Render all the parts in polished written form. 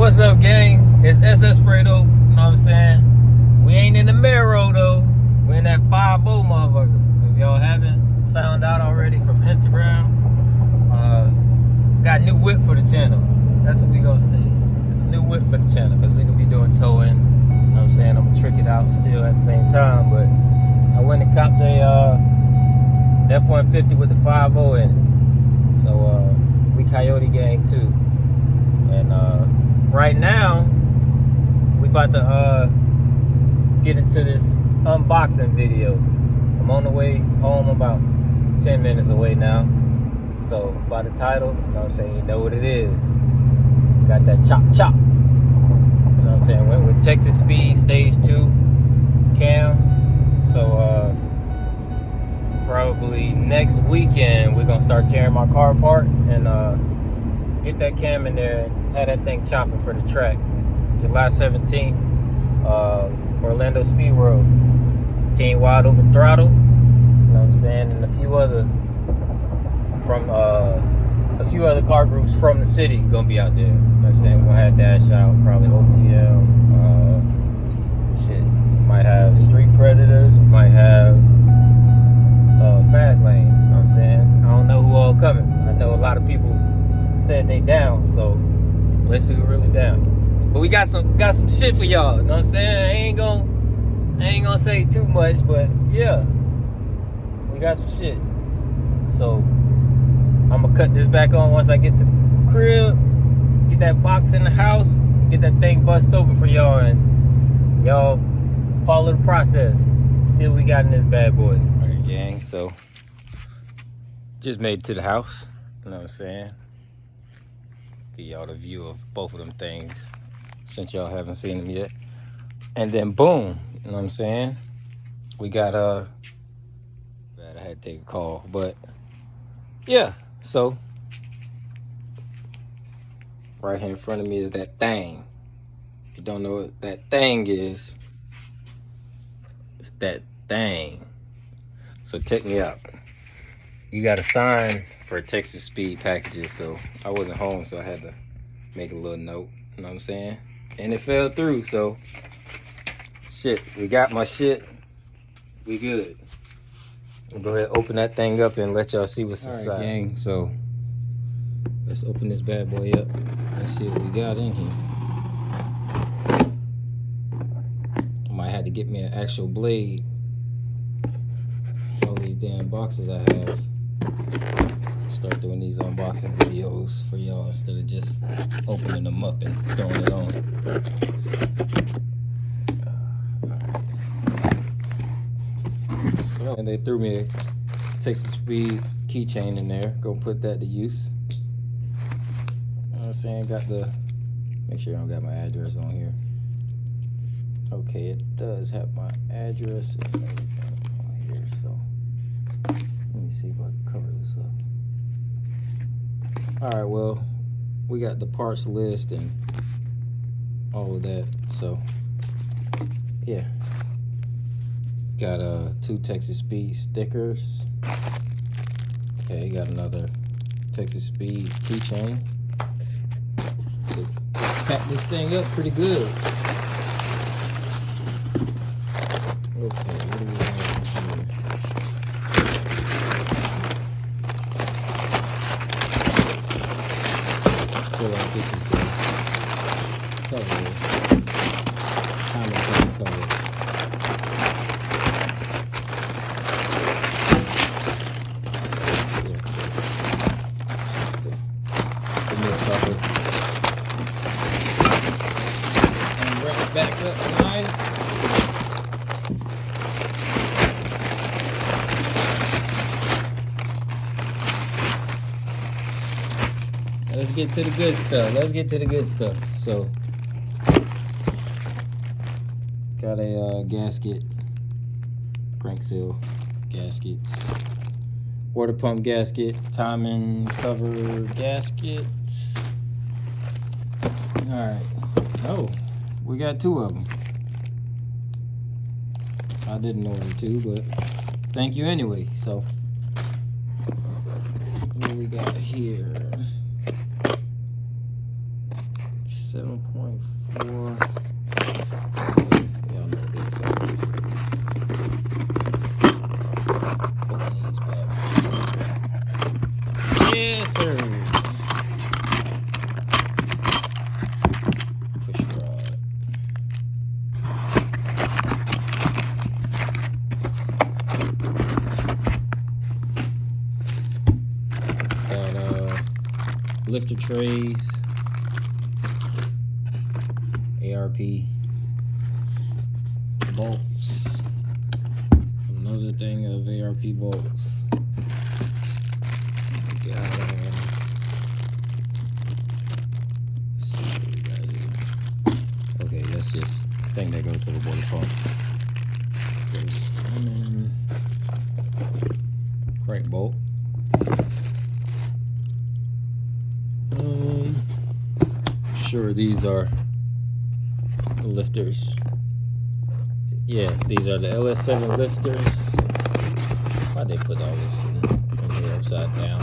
What's up, gang? It's SS Fredo. You know what I'm saying? We ain't in the Mero though. We're in that 5-0 motherfucker. If y'all haven't found out already from Instagram, got new whip for the channel. That's what we gonna say. It's a new whip for the channel because we gonna be doing towing. You know what I'm saying? I'm gonna trick it out still at the same time, but I went and copped a F-150 with the 5.0 in it. So we Coyote gang too. And right now we about to get into this unboxing video. I'm on the way home, about 10 minutes away now. So by the title, you know what I'm saying, you know what it is. Got that chop chop. You know what I'm saying? Went with Texas Speed Stage 2 cam. So probably next weekend we're gonna start tearing my car apart and get that cam in there and have that thing chopping for the track. July 17th, Orlando Speed World. Team Wild Open Throttle, you know what I'm saying, and a few other car groups from the city gonna be out there. You know what I'm saying? We're gonna have Dash Out, probably OTM, might have Street Predators, we might have Fast Lane, you know what I'm saying? I don't know who all coming. I know a lot of people said they down, so let's see who really down. But we got some shit for y'all, you know what I'm saying? I ain't gonna say too much, but yeah, we got some shit. So I'm gonna cut this back on once I get to the crib, get that box in the house, get that thing bust open for y'all, and y'all follow the process. See what we got in this bad boy. All right, gang, so just made it to the house, you know what I'm saying? Give y'all the view of both of them things since y'all haven't seen them yet. And then boom, you know what I'm saying? We got bad, I had to take a call, but yeah, so right here in front of me is that thing. If you don't know what that thing is, it's that thing. So check me out. You got to sign for Texas Speed packages, so I wasn't home, so I had to make a little note, you know what I'm saying? And it fell through, so shit, we got my shit, we good. We'll go ahead and open that thing up and let y'all see what's inside. All right, gang, so let's open this bad boy up and see what we got in here. I might have to get me an actual blade. All these damn boxes I have. Start doing these unboxing videos for y'all instead of just opening them up and throwing it on. So, and they threw me a Texas Speed keychain in there. Gonna put that to use. You know what I'm saying? Got the, make sure I don't got my address on here. Okay, it does have my address and everything on here, so let me see if I can cover this up. Alright, well, we got the parts list and all of that, so yeah. Got 2 Texas Speed stickers. Okay, got another Texas Speed keychain. So, pack this thing up pretty good. Okay, what do we have here? I feel like this is the cover. Kind of cover. And wrap it back up nice. Let's get to the good stuff. So, got a gasket, crank seal gaskets, water pump gasket, timing cover gasket. Alright. Oh, we got 2 of them. I didn't order 2, but thank you anyway. So, what do we got here? 7.4. Y'all know this. Open these bad boys. Yes, sir. Push rod. Got lifter trays. ARP bolts. Another thing of ARP bolts. Got, let's see what we got here. Okay, that's just thing that goes to the water pump. Crank bolt. Sure, these are the lifters. Yeah, these are the LS7 lifters. Why'd they put all this in here upside down?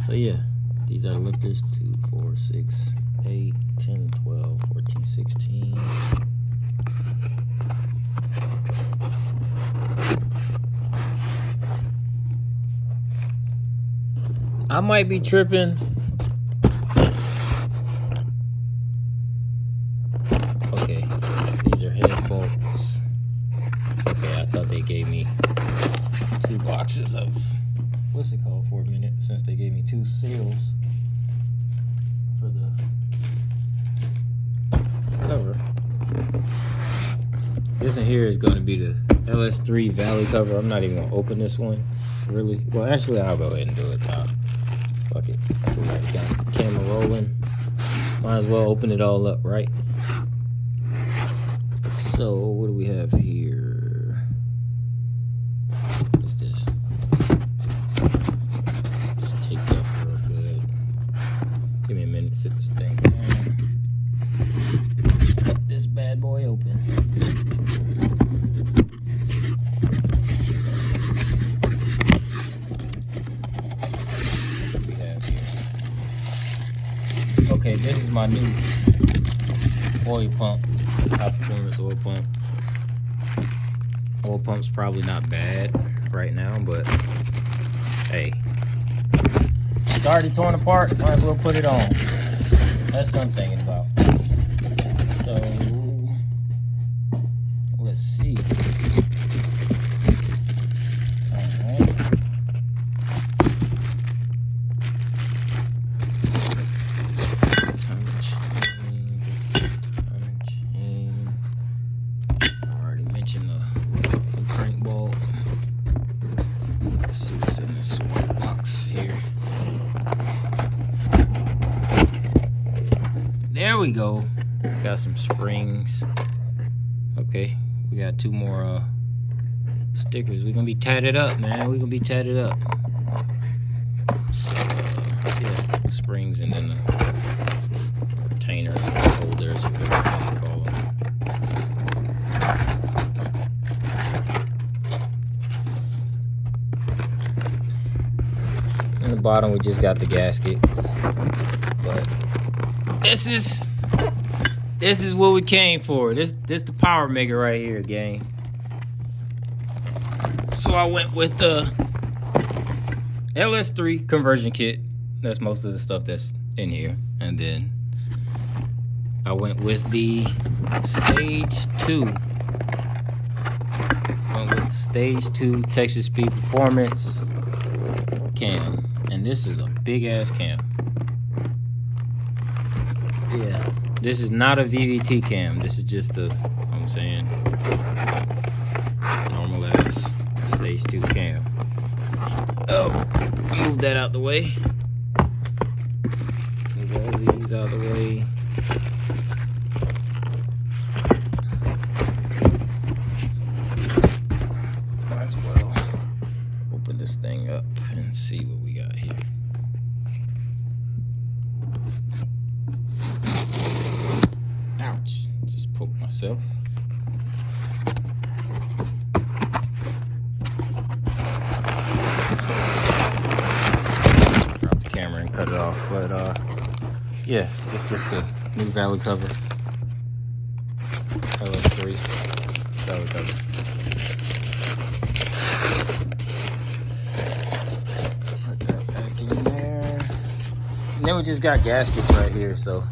So yeah, these are the lifters. 2, 4, 6, 8, 10, 12, 14, 16. I might be tripping. Okay, these are head bolts. Okay, I thought they gave me 2 boxes of, what's it called for a minute, since they gave me 2 seals for the cover. This in here is going to be the LS3 Valley cover. I'm not even going to open this one, really. Well, actually, I'll go ahead and do it, Tom. Fuck it. We got the camera rolling. Might as well open it all up, right? So, what do we have here? What's this? Let's take that real good. Give me a minute to sit this thing down. Cut this bad boy open. What do we have here? Okay, this is my new oil pump. High performance oil pump. Oil pump's probably not bad right now, but hey, it's already torn apart. Might as well put it on. That's what I'm thinking about. So let's see. All right. There we go. Got some springs. Okay, we got 2 more stickers. We're gonna be tatted up, man. We're gonna be tatted up. So, yeah, springs and then the retainers, holders, whatever you call them. In the bottom, we just got the gaskets, but this is what we came for. This the power maker right here, gang. So I went with the LS3 conversion kit. That's most of the stuff that's in here. And then I went with the Stage 2. Went with the Stage 2 Texas Speed Performance cam. And this is a big ass cam. Yeah, this is not a VVT cam. This is just a, I'm saying, normal ass Stage 2 cam. Oh, move that out the way. Move all these out the way. Might as well open this thing up and see what we got here. Ouch, just poked myself. Drop the camera and cut it off, but yeah, it's just a New valley cover. LS3 valley cover. Put that back in there. And then we just got gaskets right here, so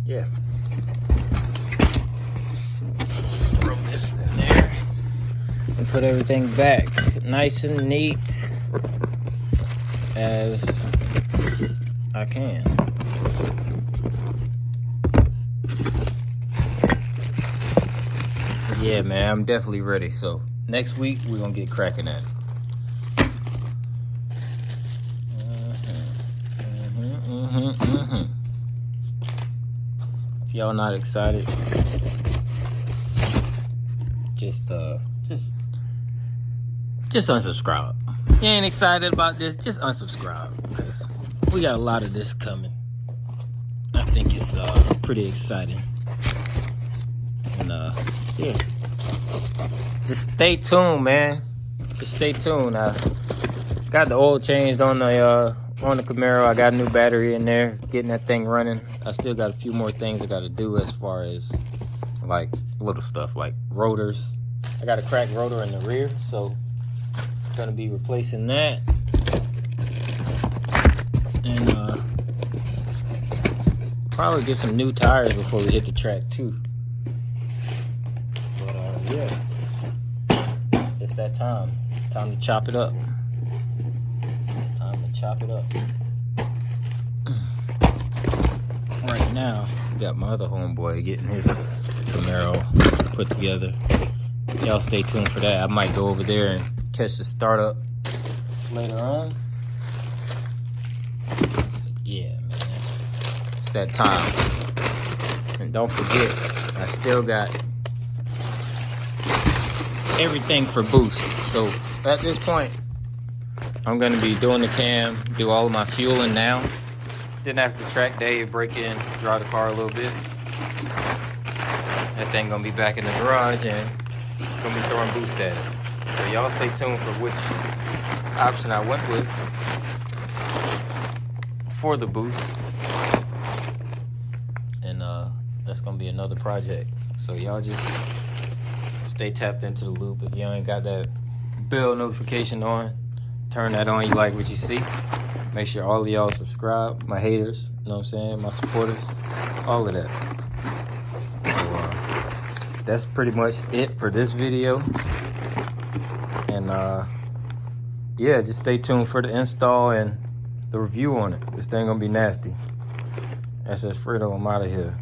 yeah. Throw this in there and put everything back nice and neat as I can. Yeah, man, I'm definitely ready. So next week we're gonna get cracking at it. If y'all not excited, just unsubscribe. You ain't excited about this, just unsubscribe, because we got a lot of this coming. I think it's pretty exciting. And yeah, just stay tuned, man. Just stay tuned. I got the oil changed on the Camaro. I got a new battery in there, getting that thing running. I still got a few more things I got to do as far as like little stuff like rotors. I got a cracked rotor in the rear, so I'm gonna be replacing that. And probably get some new tires before we hit the track too. But yeah, it's that time. Time to chop it up. Time to chop it up. Right now, got my other homeboy getting his Camaro put together. Y'all stay tuned for that. I might go over there and catch the startup later on. Yeah, man. It's that time. And don't forget, I still got everything for boost. So at this point, I'm gonna be doing the cam, do all of my fueling now. Then after the track day, break in, drive the car a little bit. That thing gonna be back in the garage and gonna be throwing boost at it. So y'all stay tuned for which option I went with for the boost. And that's gonna be another project. So y'all just stay tapped into the loop. If you ain't got that bell notification on, turn that on. You like what you see. Make sure all of y'all subscribe. My haters, you know what I'm saying? My supporters, all of that. So that's pretty much it for this video. And yeah, just stay tuned for the install and the review on it. This thing gonna be nasty. SS Fredo, I'm out of here.